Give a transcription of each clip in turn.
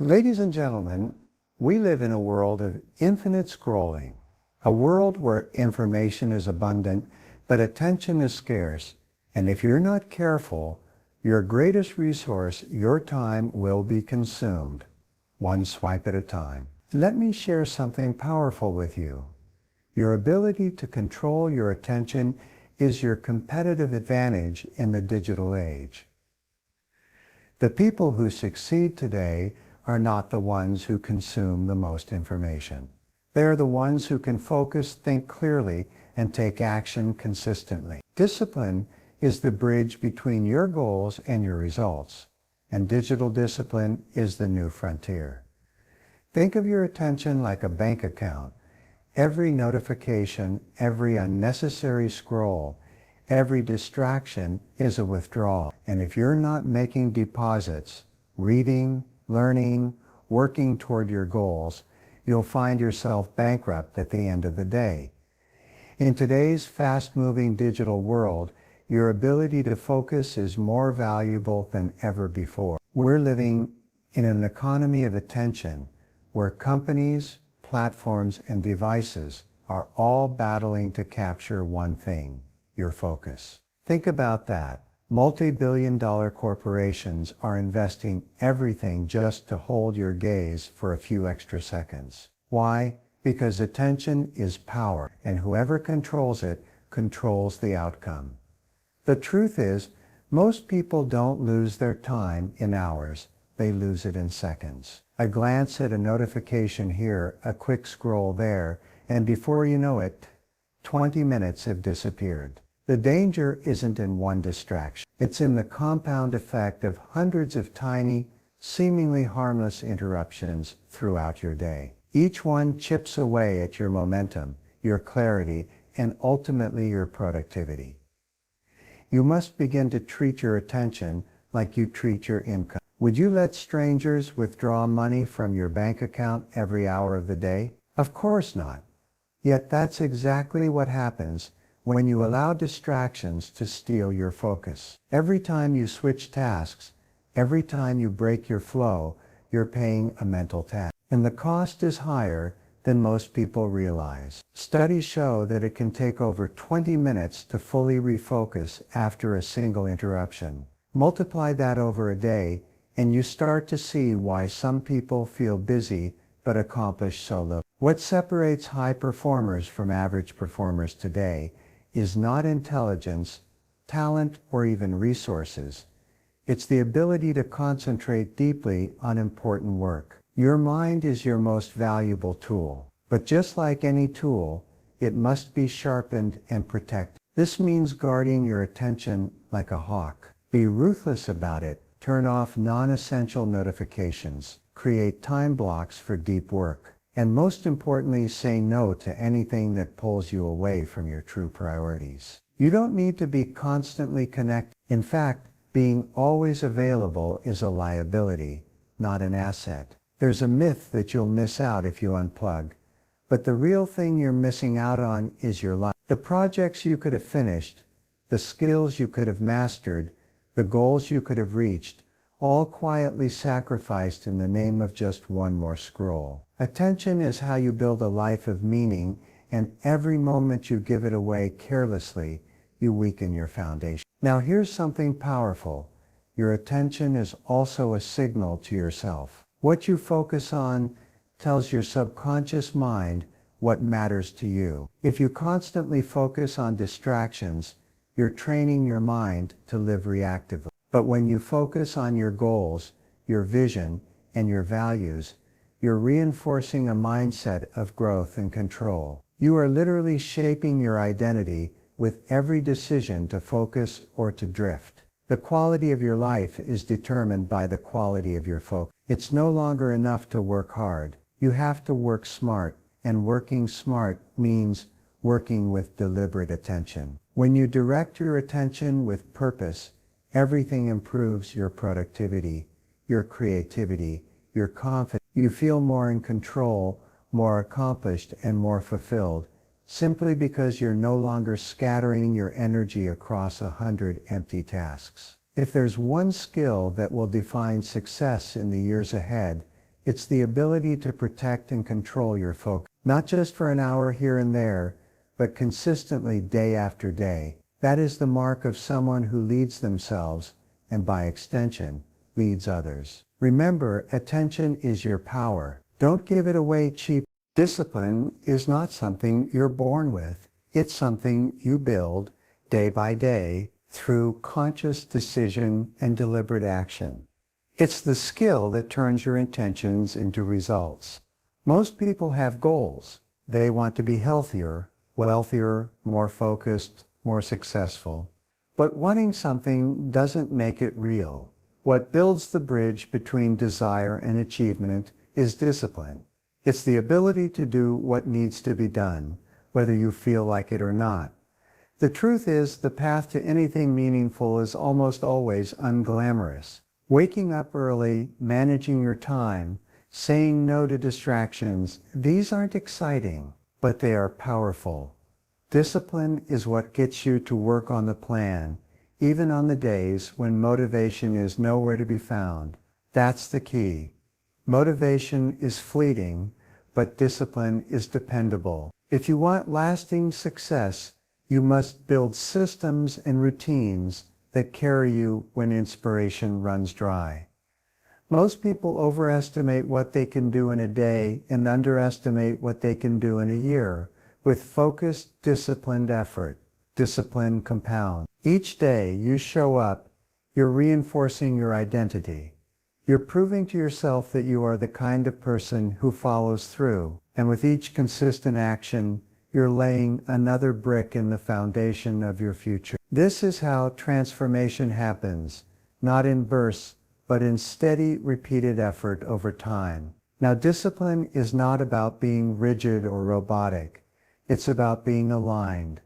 Ladies and gentlemen, we live in a world of infinite scrolling, a world where information is abundant, but attention is scarce. And if you're not careful, your greatest resource, your time, will be consumed, one swipe at a time. Let me share something powerful with you. Your ability to control your attention is your competitive advantage in the digital age. The people who succeed today are not the ones who consume the most information. They are the ones who can focus, think clearly, and take action consistently. Discipline is the bridge between your goals and your results, and digital discipline is the new frontier. Think of your attention like a bank account. Every notification, every unnecessary scroll, every distraction is a withdrawal. And if you're not making deposits, reading, learning, working toward your goals, you'll find yourself bankrupt at the end of the day. In today's fast-moving digital world, your ability to focus is more valuable than ever before. We're living in an economy of attention where companies, platforms, and devices are all battling to capture one thing: your focus. Think about that. Multi-billion-dollar corporations are investing everything just to hold your gaze for a few extra seconds. Why? Because attention is power, and whoever controls it controls the outcome. The truth is, most people don't lose their time in hours, they lose it in seconds. A glance at a notification here, a quick scroll there, and before you know it, 20 minutes have disappeared. The danger isn't in one distraction. It's in the compound effect of hundreds of tiny, seemingly harmless interruptions throughout your day. Each one chips away at your momentum, your clarity, and ultimately your productivity. You must begin to treat your attention like you treat your income. Would you let strangers withdraw money from your bank account every hour of the day? Of course not. Yet that's exactly what happens when you allow distractions to steal your focus. Every time you switch tasks, every time you break your flow, you're paying a mental tax. And the cost is higher than most people realize. Studies show that it can take over 20 minutes to fully refocus after a single interruption. Multiply that over a day, and you start to see why some people feel busy but accomplish so little. What separates high performers from average performers today is not intelligence, talent, or even resources. It's the ability to concentrate deeply on important work. Your mind is your most valuable tool, but just like any tool, it must be sharpened and protected. This means guarding your attention like a hawk. Be ruthless about it. Turn off non-essential notifications. Create time blocks for deep work. And most importantly, say no to anything that pulls you away from your true priorities. You don't need to be constantly connected. In fact, being always available is a liability, not an asset. There's a myth that you'll miss out if you unplug, but the real thing you're missing out on is your life. The projects you could have finished, the skills you could have mastered, the goals you could have reached, all quietly sacrificed in the name of just one more scroll. Attention is how you build a life of meaning, and every moment you give it away carelessly, you weaken your foundation. Now here's something powerful. Your attention is also a signal to yourself. What you focus on tells your subconscious mind what matters to you. If you constantly focus on distractions, you're training your mind to live reactively. But when you focus on your goals, your vision, and your values, you're reinforcing a mindset of growth and control. You are literally shaping your identity with every decision to focus or to drift. The quality of your life is determined by the quality of your focus. It's no longer enough to work hard. You have to work smart, and working smart means working with deliberate attention. When you direct your attention with purpose, everything improves: your productivity, your creativity, your confidence. You feel more in control, more accomplished, and more fulfilled, simply because you're no longer scattering your energy across 100 empty tasks. If there's one skill that will define success in the years ahead, It's the ability to protect and control your focus, not just for an hour here and there, but consistently day after day. That is the mark of someone who leads themselves, and by extension, leads others. Remember, attention is your power. Don't give it away cheap. Discipline is not something you're born with. It's something you build day by day through conscious decision and deliberate action. It's the skill that turns your intentions into results. Most people have goals. They want to be healthier, wealthier, more focused, more successful. But wanting something doesn't make it real. What builds the bridge between desire and achievement is discipline. It's the ability to do what needs to be done, whether you feel like it or not. The truth is, the path to anything meaningful is almost always unglamorous. Waking up early, managing your time, saying no to distractions, these aren't exciting, but they are powerful. Discipline is what gets you to work on the plan, even on the days when motivation is nowhere to be found. That's the key. Motivation is fleeting, but discipline is dependable. If you want lasting success, you must build systems and routines that carry you when inspiration runs dry. Most people overestimate what they can do in a day and underestimate what they can do in a year. With focused, disciplined effort, discipline compounds. Each day you show up, you're reinforcing your identity. You're proving to yourself that you are the kind of person who follows through. And with each consistent action, you're laying another brick in the foundation of your future. This is how transformation happens, not in bursts, but in steady, repeated effort over time. Now, discipline is not about being rigid or robotic. It's about being aligned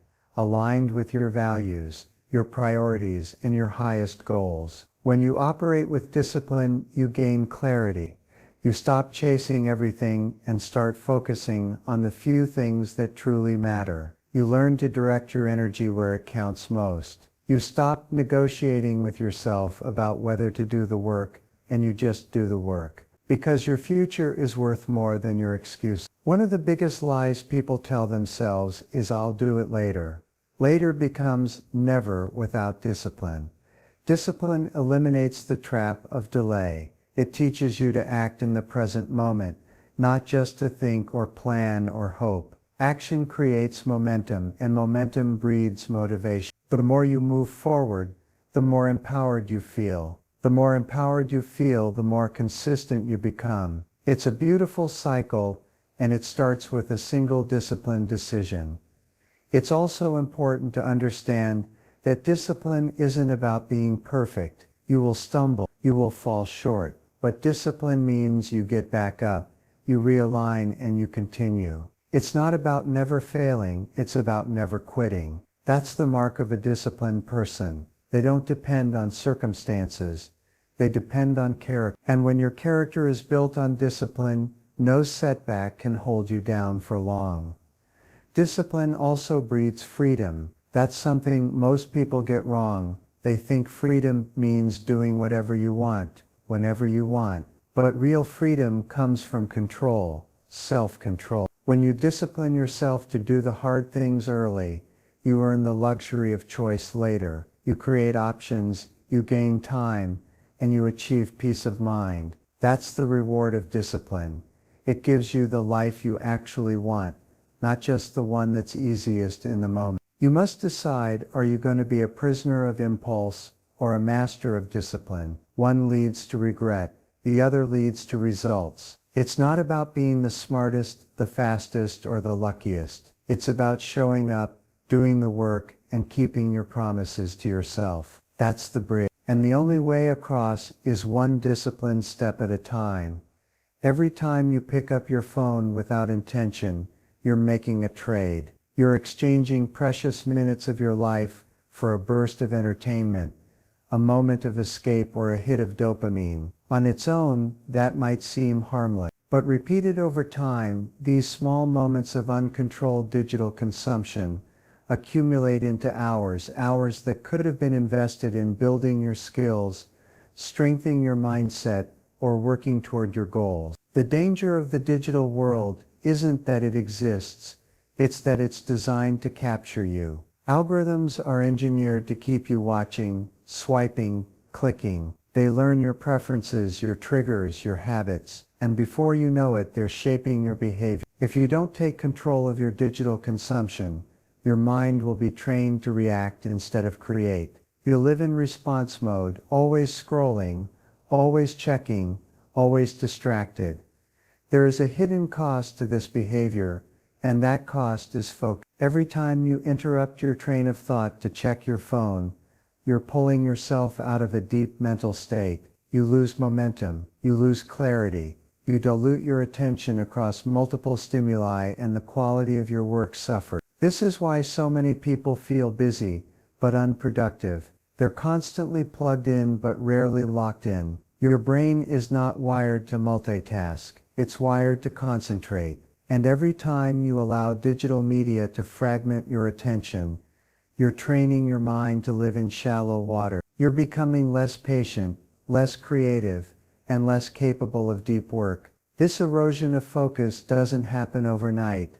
with your values, your priorities, and your highest goals. When you operate with discipline, you gain clarity. You stop chasing everything and start focusing on the few things that truly matter. You learn to direct your energy where it counts most. You stop negotiating with yourself about whether to do the work, and you just do the work. Because your future is worth more than your excuse. One of the biggest lies people tell themselves is, I'll do it later. Later becomes never without discipline. Discipline eliminates the trap of delay. It teaches you to act in the present moment, not just to think or plan or hope. Action creates momentum, and momentum breeds motivation. The more you move forward, the more empowered you feel. The more empowered you feel, the more consistent you become. It's a beautiful cycle, and it starts with a single disciplined decision. It's also important to understand that discipline isn't about being perfect. You will stumble, you will fall short, but discipline means you get back up, you realign, and you continue. It's not about never failing, it's about never quitting. That's the mark of a disciplined person. They don't depend on circumstances. They depend on character. And when your character is built on discipline, no setback can hold you down for long. Discipline also breeds freedom. That's something most people get wrong. They think freedom means doing whatever you want, whenever you want. But real freedom comes from control, self-control. When you discipline yourself to do the hard things early, you earn the luxury of choice later. You create options, you gain time, and you achieve peace of mind. That's the reward of discipline. It gives you the life you actually want, not just the one that's easiest in the moment. You must decide, are you going to be a prisoner of impulse or a master of discipline? One leads to regret, the other leads to results. It's not about being the smartest, the fastest, or the luckiest. It's about showing up, doing the work, and keeping your promises to yourself. That's the bridge. And the only way across is one disciplined step at a time. Every time you pick up your phone without intention, you're making a trade. You're exchanging precious minutes of your life for a burst of entertainment, a moment of escape, or a hit of dopamine. On its own, that might seem harmless. But repeated over time, these small moments of uncontrolled digital consumption accumulate into hours that could have been invested in building your skills, strengthening your mindset, or working toward your goals. The danger of the digital world isn't that it exists, it's that it's designed to capture you. Algorithms are engineered to keep you watching, swiping, clicking. They learn your preferences, your triggers, your habits, and before you know it, they're shaping your behavior. If you don't take control of your digital consumption, your mind will be trained to react instead of create. You'll live in response mode, always scrolling, always checking, always distracted. There is a hidden cost to this behavior, and that cost is focus. Every time you interrupt your train of thought to check your phone, you're pulling yourself out of a deep mental state. You lose momentum, you lose clarity, you dilute your attention across multiple stimuli, and the quality of your work suffers. This is why so many people feel busy, but unproductive. They're constantly plugged in, but rarely locked in. Your brain is not wired to multitask. It's wired to concentrate. And every time you allow digital media to fragment your attention, you're training your mind to live in shallow water. You're becoming less patient, less creative, and less capable of deep work. This erosion of focus doesn't happen overnight,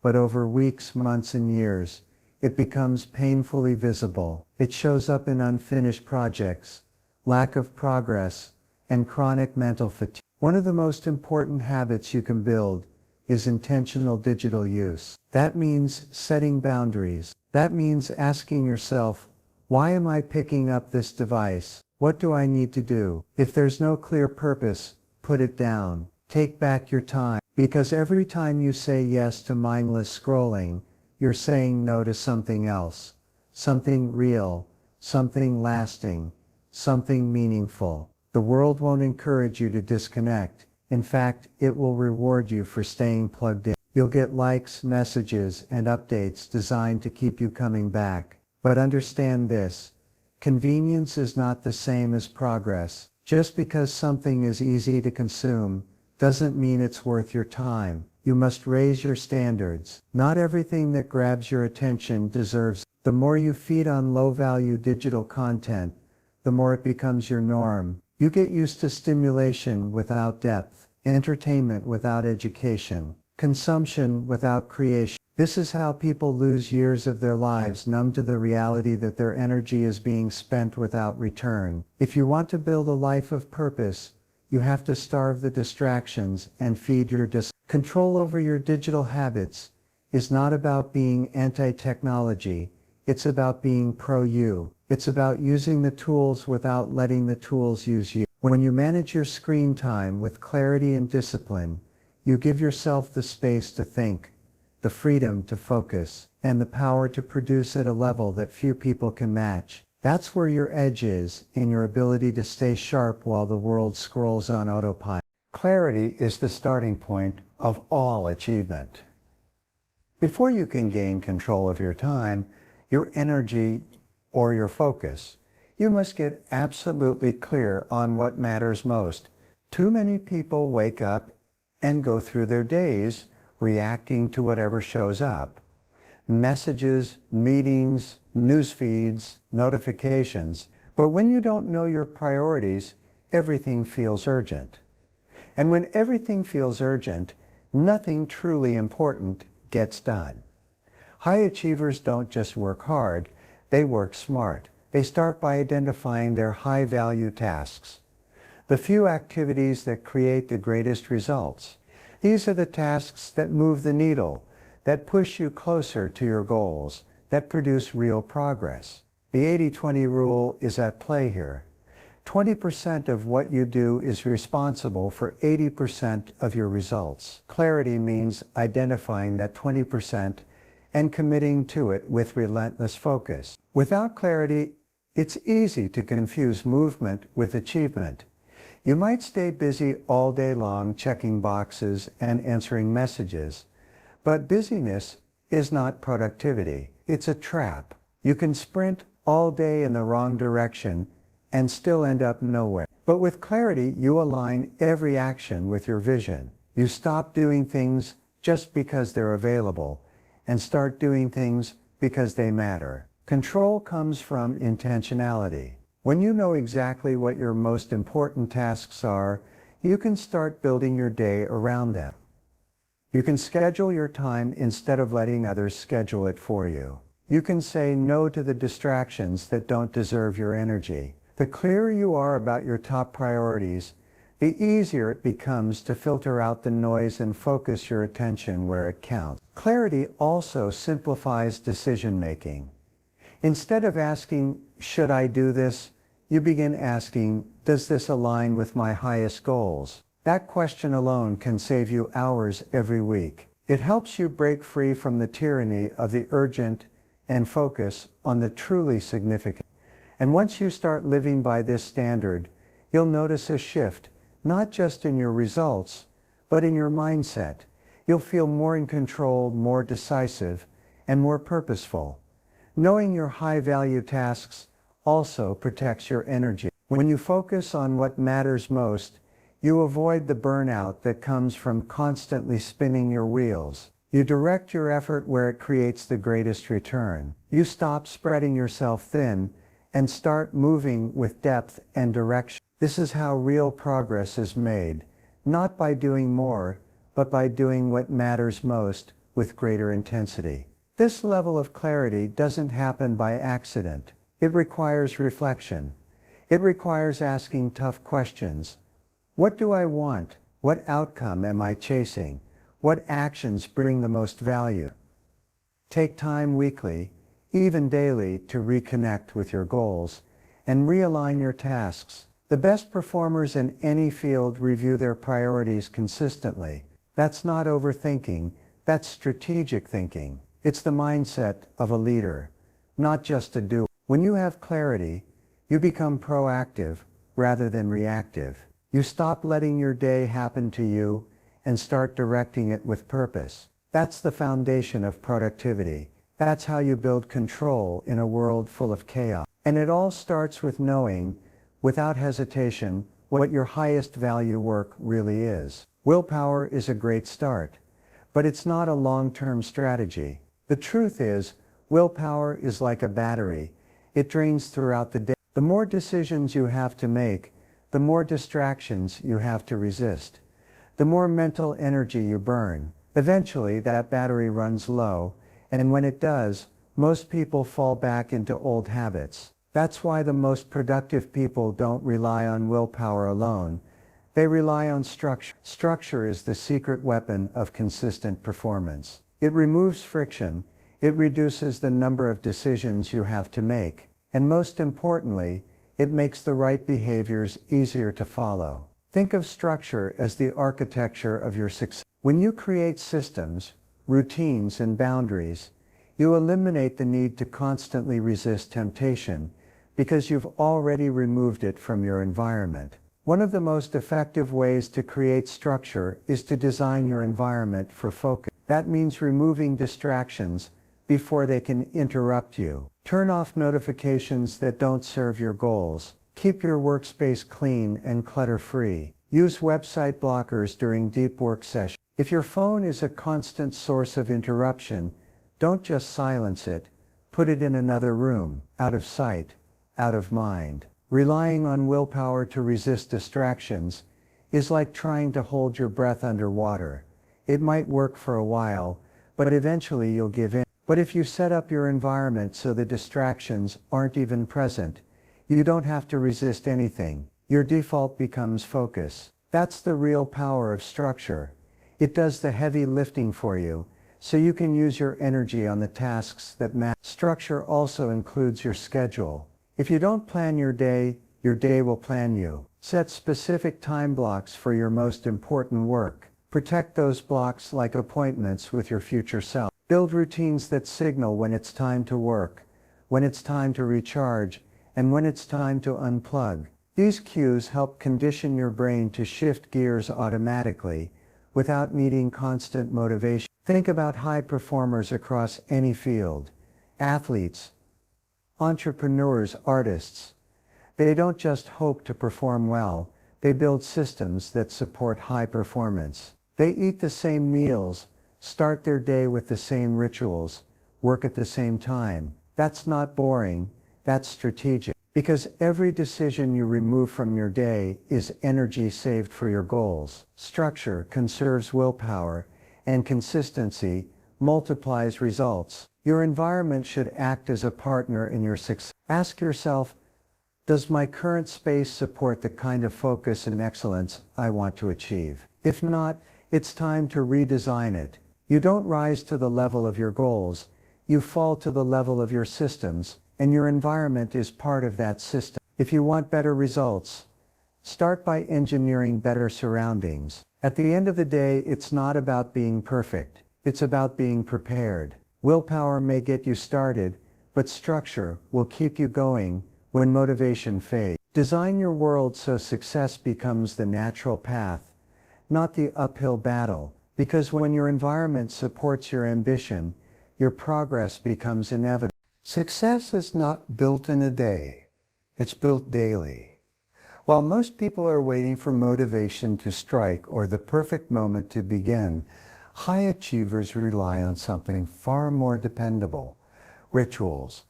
but over weeks, months, and years, it becomes painfully visible. It shows up in unfinished projects, lack of progress, and chronic mental fatigue. One of the most important habits you can build is intentional digital use. That means setting boundaries. That means asking yourself, why am I picking up this device? What do I need to do? If there's no clear purpose, put it down. Take back your time. Because every time you say yes to mindless scrolling, you're saying no to something else. Something real, something lasting, something meaningful. The world won't encourage you to disconnect. In fact, it will reward you for staying plugged in. You'll get likes, messages, and updates designed to keep you coming back. But understand this, convenience is not the same as progress. Just because something is easy to consume doesn't mean it's worth your time. You must raise your standards. Not everything that grabs your attention deserves. The more you feed on low-value digital content, the more it becomes your norm. You get used to stimulation without depth, entertainment without education, consumption without creation. This is how people lose years of their lives, numb to the reality that their energy is being spent without return. If you want to build a life of purpose, you have to starve the distractions and feed your control over your digital habits is not about being anti-technology. It's about being pro-you. It's about using the tools without letting the tools use you. When you manage your screen time with clarity and discipline, you give yourself the space to think, the freedom to focus, and the power to produce at a level that few people can match. That's where your edge is, in your ability to stay sharp while the world scrolls on autopilot. Clarity is the starting point of all achievement. Before you can gain control of your time, your energy, or your focus, you must get absolutely clear on what matters most. Too many people wake up and go through their days reacting to whatever shows up. Messages, meetings, news feeds, notifications. But when you don't know your priorities, everything feels urgent. And when everything feels urgent, nothing truly important gets done. High achievers don't just work hard, they work smart. They start by identifying their high-value tasks, the few activities that create the greatest results. These are the tasks that move the needle, that push you closer to your goals, that produce real progress. The 80-20 rule is at play here. 20% of what you do is responsible for 80% of your results. Clarity means identifying that 20% and committing to it with relentless focus. Without clarity, it's easy to confuse movement with achievement. You might stay busy all day long checking boxes and answering messages, but busyness is not productivity. It's a trap. You can sprint all day in the wrong direction and still end up nowhere. But with clarity, you align every action with your vision. You stop doing things just because they're available and start doing things because they matter. Control comes from intentionality. When you know exactly what your most important tasks are, you can start building your day around them. You can schedule your time instead of letting others schedule it for you. You can say no to the distractions that don't deserve your energy. The clearer you are about your top priorities, the easier it becomes to filter out the noise and focus your attention where it counts. Clarity also simplifies decision-making. Instead of asking, "Should I do this?" you begin asking, "Does this align with my highest goals?" That question alone can save you hours every week. It helps you break free from the tyranny of the urgent and focus on the truly significant. And once you start living by this standard, you'll notice a shift, not just in your results, but in your mindset. You'll feel more in control, more decisive, and more purposeful. Knowing your high-value tasks also protects your energy. When you focus on what matters most, you avoid the burnout that comes from constantly spinning your wheels. You direct your effort where it creates the greatest return. You stop spreading yourself thin and start moving with depth and direction. This is how real progress is made, not by doing more, but by doing what matters most with greater intensity. This level of clarity doesn't happen by accident. It requires reflection. It requires asking tough questions. What do I want? What outcome am I chasing? What actions bring the most value? Take time weekly, even daily, to reconnect with your goals and realign your tasks. The best performers in any field review their priorities consistently. That's not overthinking, that's strategic thinking. It's the mindset of a leader, not just a doer. When you have clarity, you become proactive rather than reactive. You stop letting your day happen to you and start directing it with purpose. That's the foundation of productivity. That's how you build control in a world full of chaos. And it all starts with knowing, without hesitation, what your highest value work really is. Willpower is a great start, but it's not a long-term strategy. The truth is, willpower is like a battery. It drains throughout the day. The more decisions you have to make, the more distractions you have to resist. The more mental energy you burn. Eventually, that battery runs low, and when it does, most people fall back into old habits. That's why the most productive people don't rely on willpower alone. They rely on structure. Structure is the secret weapon of consistent performance. It removes friction, it reduces the number of decisions you have to make, and most importantly, it makes the right behaviors easier to follow. Think of structure as the architecture of your success. When you create systems, routines, and boundaries, you eliminate the need to constantly resist temptation because you've already removed it from your environment. One of the most effective ways to create structure is to design your environment for focus. That means removing distractions before they can interrupt you. Turn off notifications that don't serve your goals. Keep your workspace clean and clutter-free. Use website blockers during deep work sessions. If your phone is a constant source of interruption, don't just silence it. Put it in another room, out of sight, out of mind. Relying on willpower to resist distractions is like trying to hold your breath underwater. It might work for a while, but eventually you'll give in. But if you set up your environment so the distractions aren't even present, you don't have to resist anything. Your default becomes focus. That's the real power of structure. It does the heavy lifting for you, so you can use your energy on the tasks that matter. Structure also includes your schedule. If you don't plan your day will plan you. Set specific time blocks for your most important work. Protect those blocks like appointments with your future self. Build routines that signal when it's time to work, when it's time to recharge, and when it's time to unplug. These cues help condition your brain to shift gears automatically without needing constant motivation. Think about high performers across any field. Athletes, entrepreneurs, artists. They don't just hope to perform well, they build systems that support high performance. They eat the same meals, start their day with the same rituals, work at the same time. That's not boring, that's strategic. Because every decision you remove from your day is energy saved for your goals. Structure conserves willpower, and consistency multiplies results. Your environment should act as a partner in your success. Ask yourself, does my current space support the kind of focus and excellence I want to achieve? If not, it's time to redesign it. You don't rise to the level of your goals, you fall to the level of your systems, and your environment is part of that system. If you want better results, start by engineering better surroundings. At the end of the day, it's not about being perfect. It's about being prepared. Willpower may get you started, but structure will keep you going when motivation fades. Design your world so success becomes the natural path, not the uphill battle, because when your environment supports your ambition, your progress becomes inevitable. Success is not built in a day. It's built daily. While most people are waiting for motivation to strike or the perfect moment to begin, high achievers rely on something far more dependable: rituals.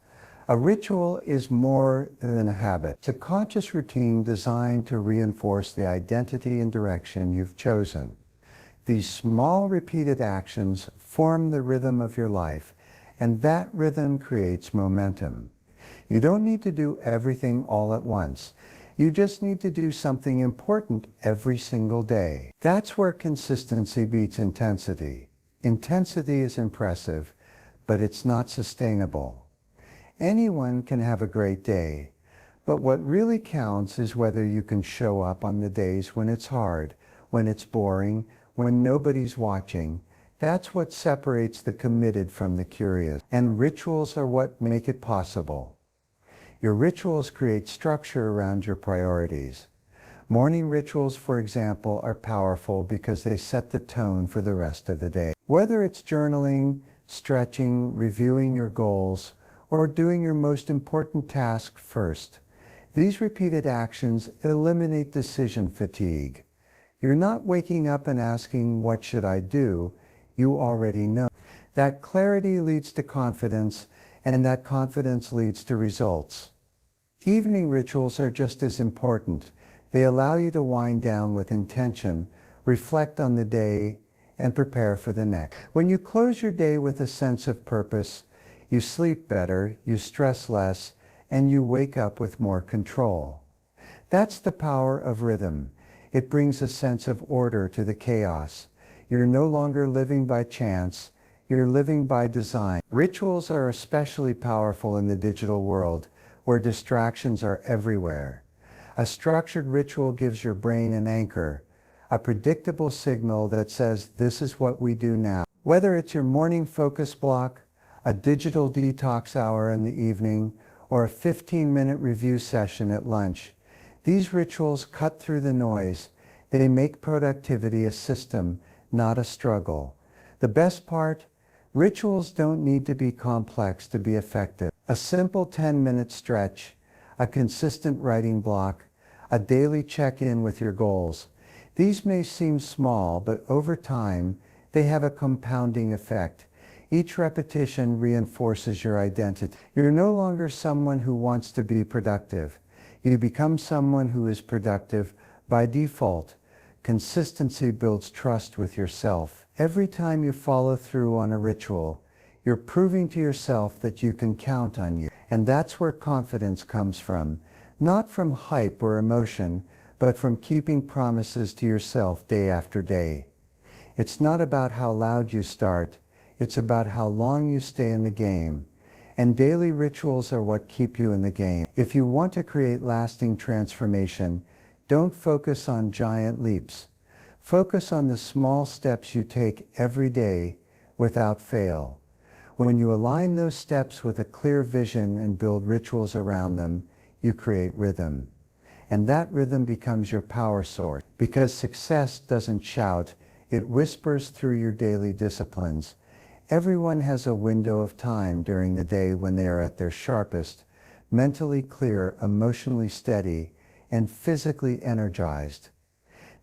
A ritual is more than a habit. It's a conscious routine designed to reinforce the identity and direction you've chosen. These small repeated actions form the rhythm of your life, and that rhythm creates momentum. You don't need to do everything all at once. You just need to do something important every single day. That's where consistency beats intensity. Intensity is impressive, but it's not sustainable. Anyone can have a great day, but what really counts is whether you can show up on the days when it's hard, when it's boring, when nobody's watching. That's what separates the committed from the curious. And rituals are what make it possible. Your rituals create structure around your priorities. Morning rituals, for example, are powerful because they set the tone for the rest of the day. Whether it's journaling, stretching, reviewing your goals, or doing your most important task first, these repeated actions eliminate decision fatigue. You're not waking up and asking, what should I do? You already know. That clarity leads to confidence, and that confidence leads to results. Evening rituals are just as important. They allow you to wind down with intention, reflect on the day, and prepare for the next. When you close your day with a sense of purpose, you sleep better, you stress less, and you wake up with more control. That's the power of rhythm. It brings a sense of order to the chaos. You're no longer living by chance, you're living by design. Rituals are especially powerful in the digital world, where distractions are everywhere. A structured ritual gives your brain an anchor, a predictable signal that says, this is what we do now. Whether it's your morning focus block, a digital detox hour in the evening, or a 15-minute review session at lunch, these rituals cut through the noise. They make productivity a system, not a struggle. The best part? Rituals don't need to be complex to be effective. A simple 10-minute stretch, a consistent writing block, a daily check-in with your goals. These may seem small, but over time, they have a compounding effect. Each repetition reinforces your identity. You're no longer someone who wants to be productive. You become someone who is productive by default. Consistency builds trust with yourself. Every time you follow through on a ritual, you're proving to yourself that you can count on you. And that's where confidence comes from. Not from hype or emotion, but from keeping promises to yourself day after day. It's not about how loud you start. It's about how long you stay in the game. And daily rituals are what keep you in the game. If you want to create lasting transformation, don't focus on giant leaps. Focus on the small steps you take every day without fail. When you align those steps with a clear vision and build rituals around them, you create rhythm. And that rhythm becomes your power source. Because success doesn't shout, it whispers through your daily disciplines. Everyone has a window of time during the day when they are at their sharpest, mentally clear, emotionally steady, and physically energized.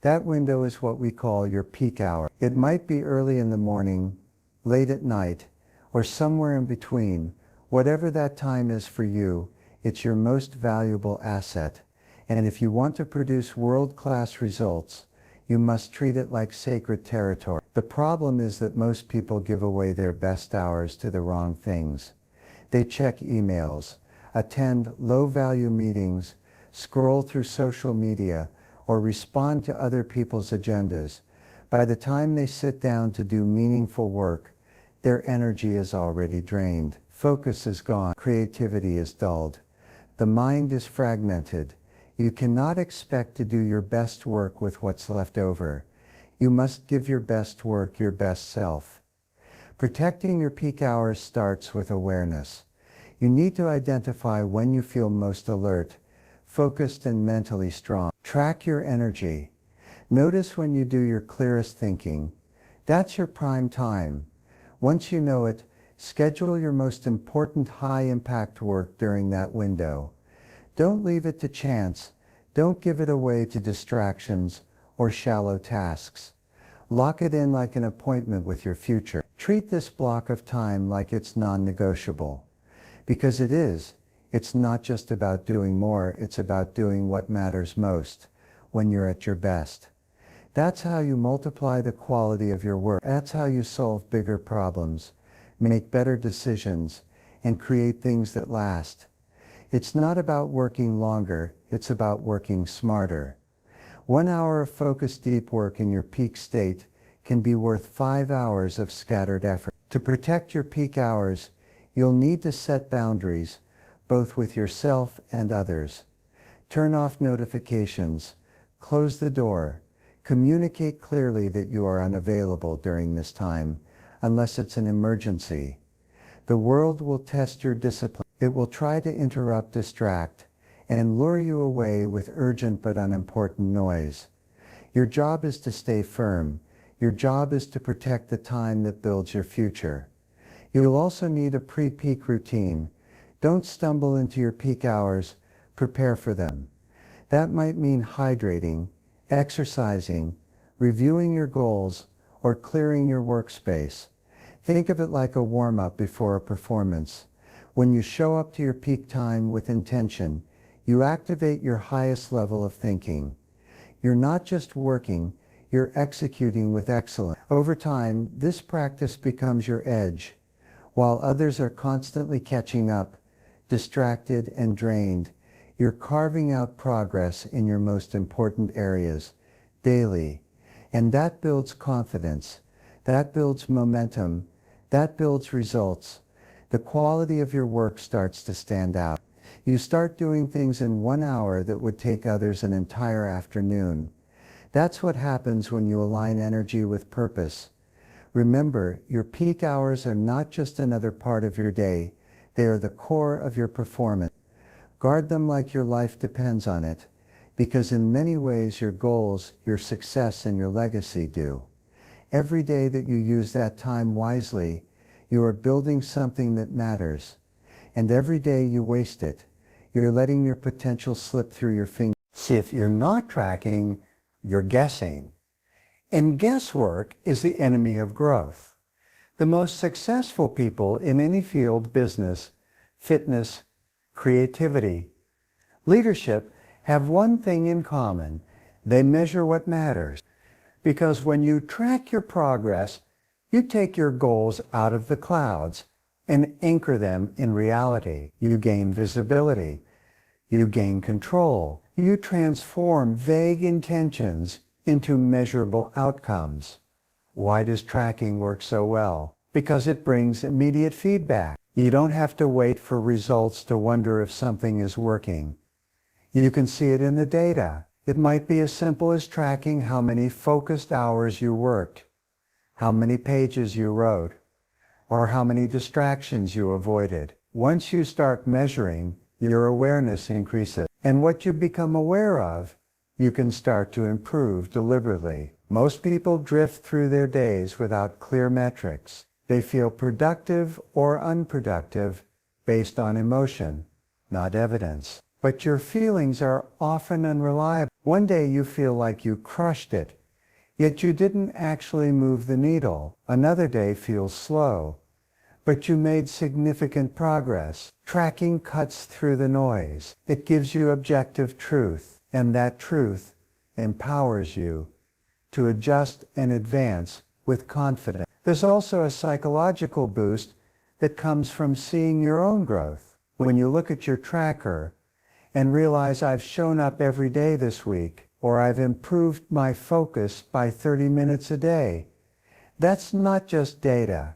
That window is what we call your peak hour. It might be early in the morning, late at night, or somewhere in between. Whatever that time is for you, It's your most valuable asset. And if you want to produce world-class results, you must treat it like sacred territory. The problem is that most people give away their best hours to the wrong things. They check emails, attend low-value meetings, scroll through social media, or respond to other people's agendas. By the time they sit down to do meaningful work, their energy is already drained. Focus is gone. Creativity is dulled. The mind is fragmented. You cannot expect to do your best work with what's left over. You must give your best work your best self. Protecting your peak hours starts with awareness. You need to identify when you feel most alert, focused, and mentally strong. Track your energy. Notice when you do your clearest thinking. That's your prime time. Once you know it, schedule your most important high-impact work during that window. Don't leave it to chance. Don't give it away to distractions or shallow tasks. Lock it in like an appointment with your future. Treat this block of time like it's non-negotiable. Because it is. It's not just about doing more, it's about doing what matters most when you're at your best. That's how you multiply the quality of your work. That's how you solve bigger problems, make better decisions, and create things that last. It's not about working longer, it's about working smarter. 1 hour of focused deep work in your peak state can be worth 5 hours of scattered effort. To protect your peak hours, you'll need to set boundaries, both with yourself and others. Turn off notifications, close the door, communicate clearly that you are unavailable during this time, unless it's an emergency. The world will test your discipline. It will try to interrupt, distract, and lure you away with urgent but unimportant noise. Your job is to stay firm. Your job is to protect the time that builds your future. You'll also need a pre-peak routine. Don't stumble into your peak hours. Prepare for them. That might mean hydrating, exercising, reviewing your goals, or clearing your workspace. Think of it like a warm-up before a performance. When you show up to your peak time with intention, you activate your highest level of thinking. You're not just working, you're executing with excellence. Over time, this practice becomes your edge. While others are constantly catching up, distracted and drained, you're carving out progress in your most important areas daily. And that builds confidence, that builds momentum, that builds results. The quality of your work starts to stand out. You start doing things in 1 hour that would take others an entire afternoon. That's what happens when you align energy with purpose. Remember, your peak hours are not just another part of your day. They are the core of your performance. Guard them like your life depends on it, because in many ways your goals, your success, and your legacy do. Every day that you use that time wisely, you are building something that matters. And every day you waste it, you're letting your potential slip through your fingers. If you're not tracking, you're guessing. And guesswork is the enemy of growth. The most successful people in any field, business, fitness, creativity, leadership, have one thing in common. They measure what matters. Because when you track your progress, you take your goals out of the clouds and anchor them in reality. You gain visibility. You gain control. You transform vague intentions into measurable outcomes. Why does tracking work so well? Because it brings immediate feedback. You don't have to wait for results to wonder if something is working. You can see it in the data. It might be as simple as tracking how many focused hours you worked, how many pages you wrote, or how many distractions you avoided. Once you start measuring, your awareness increases. And what you become aware of, you can start to improve deliberately. Most people drift through their days without clear metrics. They feel productive or unproductive based on emotion, not evidence. But your feelings are often unreliable. One day you feel like you crushed it, yet you didn't actually move the needle. Another day feels slow, but you made significant progress. Tracking cuts through the noise. It gives you objective truth, and that truth empowers you to adjust and advance with confidence. There's also a psychological boost that comes from seeing your own growth. When you look at your tracker and realize I've shown up every day this week, or I've improved my focus by 30 minutes a day, that's not just data,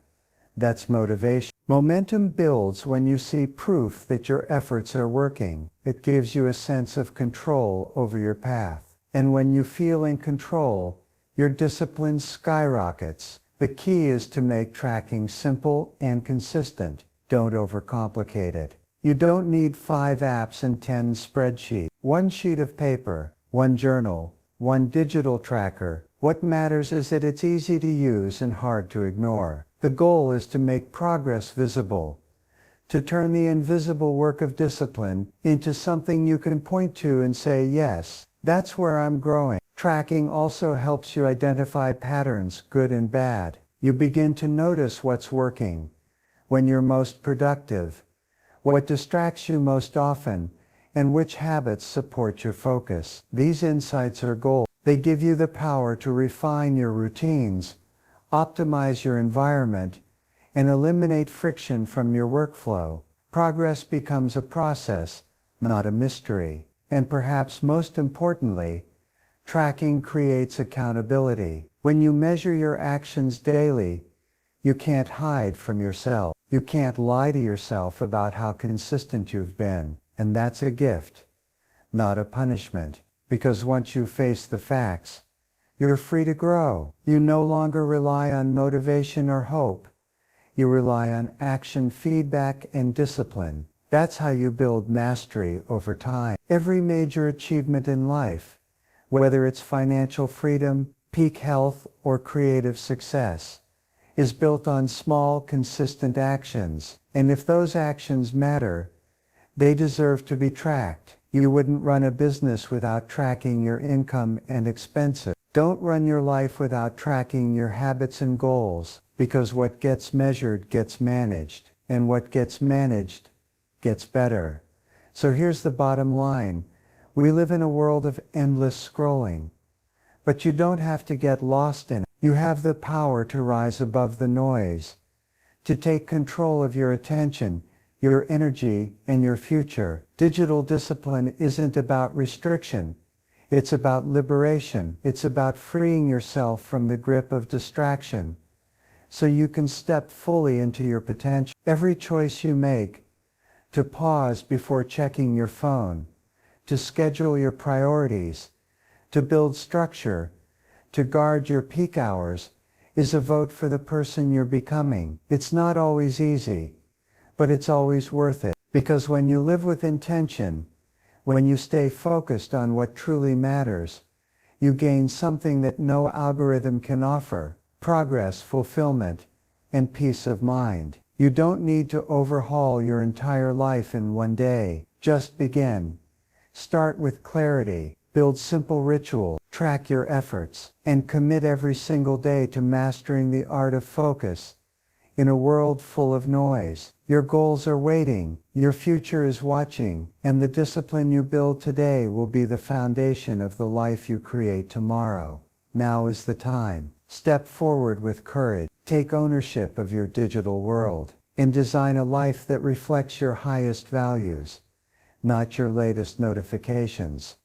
that's motivation. Momentum builds when you see proof that your efforts are working. It gives you a sense of control over your path. And when you feel in control, your discipline skyrockets. The key is to make tracking simple and consistent. Don't overcomplicate it. You don't need 5 apps and 10 spreadsheets. One sheet of paper, one journal, one digital tracker. What matters is that it's easy to use and hard to ignore. The goal is to make progress visible, to turn the invisible work of discipline into something you can point to and say, yes, that's where I'm growing. Tracking also helps you identify patterns, good and bad. You begin to notice what's working, when you're most productive, what distracts you most often, and which habits support your focus. These insights are gold. They give you the power to refine your routines, optimize your environment, and eliminate friction from your workflow. Progress becomes a process, not a mystery. And perhaps most importantly, tracking creates accountability. When you measure your actions daily, you can't hide from yourself. You can't lie to yourself about how consistent you've been. And that's a gift, not a punishment. Because once you face the facts, you're free to grow. You no longer rely on motivation or hope. You rely on action, feedback, and discipline. That's how you build mastery over time. Every major achievement in life, whether it's financial freedom, peak health, or creative success, is built on small, consistent actions. And if those actions matter, they deserve to be tracked. You wouldn't run a business without tracking your income and expenses. Don't run your life without tracking your habits and goals, because what gets measured gets managed, and what gets managed gets better. So here's the bottom line. We live in a world of endless scrolling, but you don't have to get lost in it. You have the power to rise above the noise, to take control of your attention, your energy, and your future. Digital discipline isn't about restriction. It's about liberation. It's about freeing yourself from the grip of distraction so you can step fully into your potential. Every choice you make, to pause before checking your phone, to schedule your priorities, to build structure, to guard your peak hours, is a vote for the person you're becoming. It's not always easy, but it's always worth it. Because when you live with intention, when you stay focused on what truly matters, you gain something that no algorithm can offer: progress, fulfillment, and peace of mind. You don't need to overhaul your entire life in one day. Just begin. Start with clarity. Build simple rituals. Track your efforts. And commit every single day to mastering the art of focus. In a world full of noise, your goals are waiting, your future is watching, and the discipline you build today will be the foundation of the life you create tomorrow. Now is the time. Step forward with courage. Take ownership of your digital world, and design a life that reflects your highest values, not your latest notifications.